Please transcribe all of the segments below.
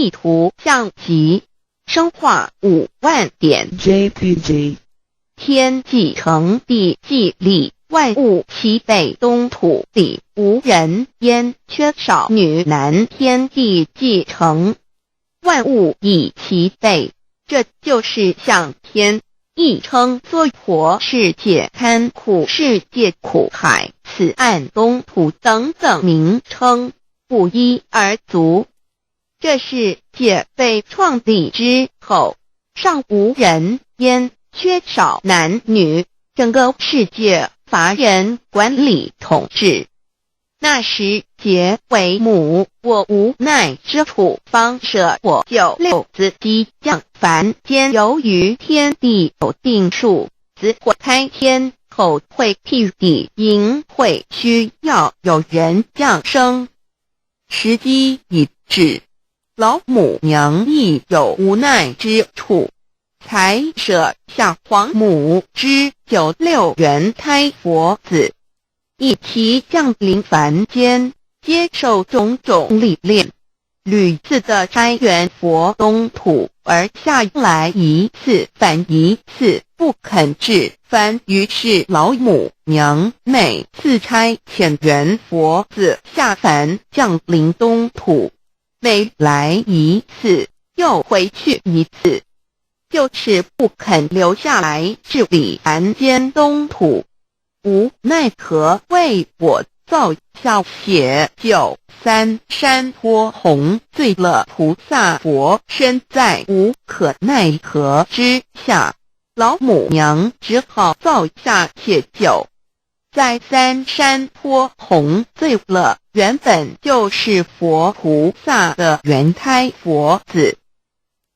意图像极，生化5万点 JPG 天既成地既立，万物齐备东土里，无人焉缺少女男，天地既成，万物以齐备。这就是向天，亦称娑婆世界、堪苦世界、苦海、此岸、东土等等名称，不一而足。这世界被创立之后，尚无人焉，缺少男女，整个世界乏人管理统治。那时桀为母，我无奈之处，方舍我9六子激降凡间，由于天地有定数，子会开天，后会辟地，因会需要有人降生，时机已至，老母娘亦有无奈之处，才舍下皇母之9六元胎佛子，以其降临凡间，接受种种历练，屡次的摘元佛东土，而下来一次反一次不肯至凡，于是老母娘每次差遣元佛子下凡降临东土，每来一次又回去一次，就是不肯留下来治理凡间东土。无奈何为我造下血酒3山坡红，醉了菩萨佛身，在无可奈何之下，老母娘只好造下血酒，在3山坡红醉了原本就是佛菩萨的原胎佛子，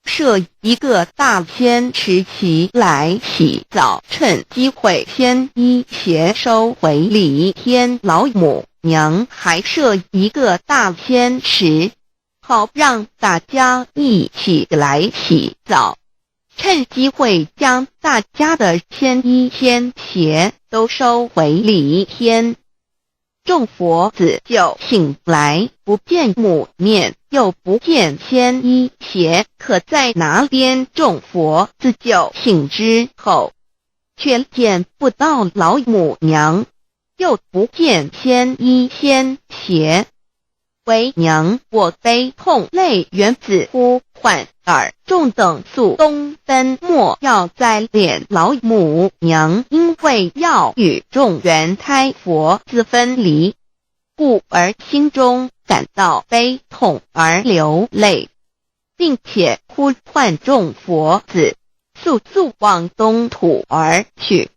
设一个大仙池其来洗澡，趁机会先衣邪收回礼天。老母娘还设一个大仙池，好让大家一起来洗澡，趁机会将大家的仙衣仙鞋都收回礼天。众佛子就醒来，不见母面，又不见仙衣鞋，可在哪边？众佛子就醒之后，却见不到老母娘，又不见仙衣仙鞋。为娘我悲痛泪源自呼唤耳，众等速东奔，莫要再怜老母娘，因为要与众原胎佛子分离，故而心中感到悲痛而流泪，并且呼唤众佛子速速往东土而去，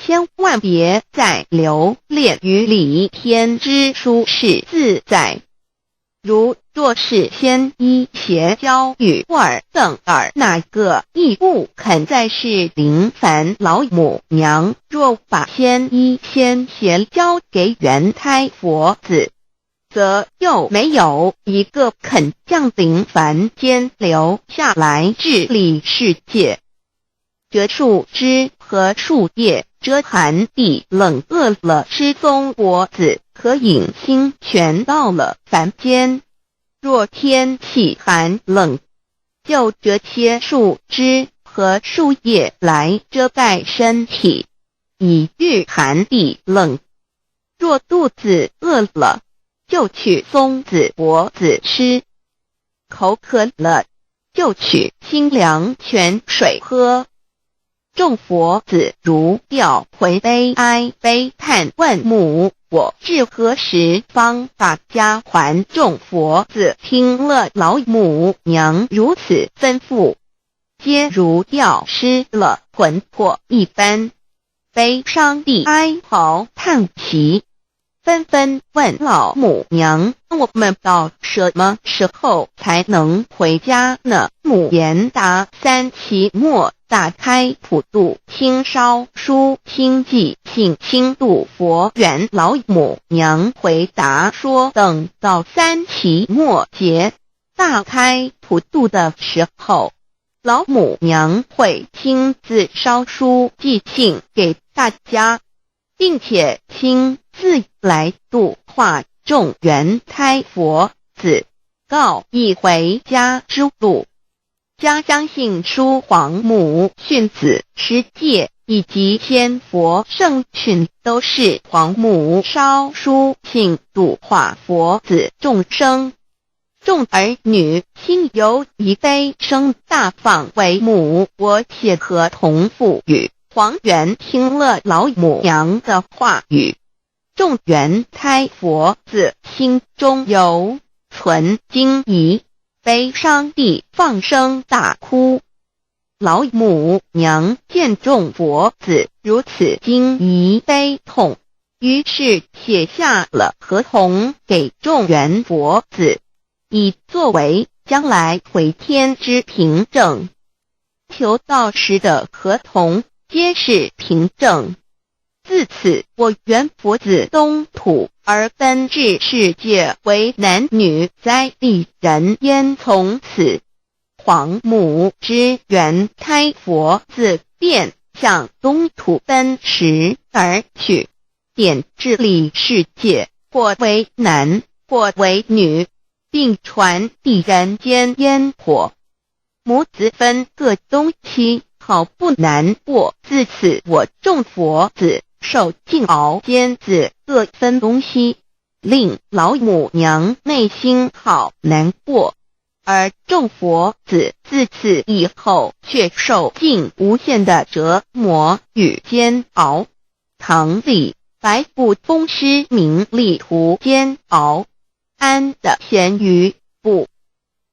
千万别再留恋于理天之舒适自在。如若是仙衣邪教与尔等尔，哪个亦不肯再是临凡老母娘？若把仙衣仙邪交给原胎佛子，则又没有一个肯降临凡间留下来治理世界。这树枝和树叶遮寒地冷，饿了吃松果子，可饮清泉到了凡间。若天气寒冷，就折些树枝和树叶来遮盖身体，以御寒地冷。若肚子饿了，就取松子果子吃，口渴了，就取清凉泉水喝。众佛子如调回悲哀悲叹，问母我至何时方把家还？众佛子听了老母娘如此吩咐，皆如吊失了魂魄一般，悲伤地哀嚎叹息，纷纷问老母娘：我们到什么时候才能回家呢？母言答：3期末打开普度清烧书清寂信清度佛缘。老母娘回答说，等到3期末节大开普度的时候，老母娘会亲自烧书寄信给大家，并且亲自来度化众原胎佛子。告一回家之路。家乡信书皇母训子师戒以及仙佛圣训都是皇母烧书信度化佛子众生。众儿女亲由以悲生大放为母，我写合同赋予。黄元听了老母娘的话语，众元胎佛子心中有存惊疑，悲伤地放声大哭。老母娘见众佛子如此惊疑悲痛，于是写下了合同给众元佛子，以作为将来回天之凭证。求道时的合同皆是凭证。自此，我元佛子东土而奔至世界为男女在地人焉。从此，皇母之元胎佛子便向东土奔驰而去，点治理世界，或为男，或为女，并传递人间烟火。母子分各东西，好不难过。自此，我众佛子受尽熬煎子各分东西，令老母娘内心好难过。而众佛子自此以后却受尽无限的折磨与煎熬。唐李白不宗师名利图煎熬，安得闲于不？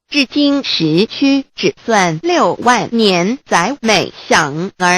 至今时区只算6万年，载美享而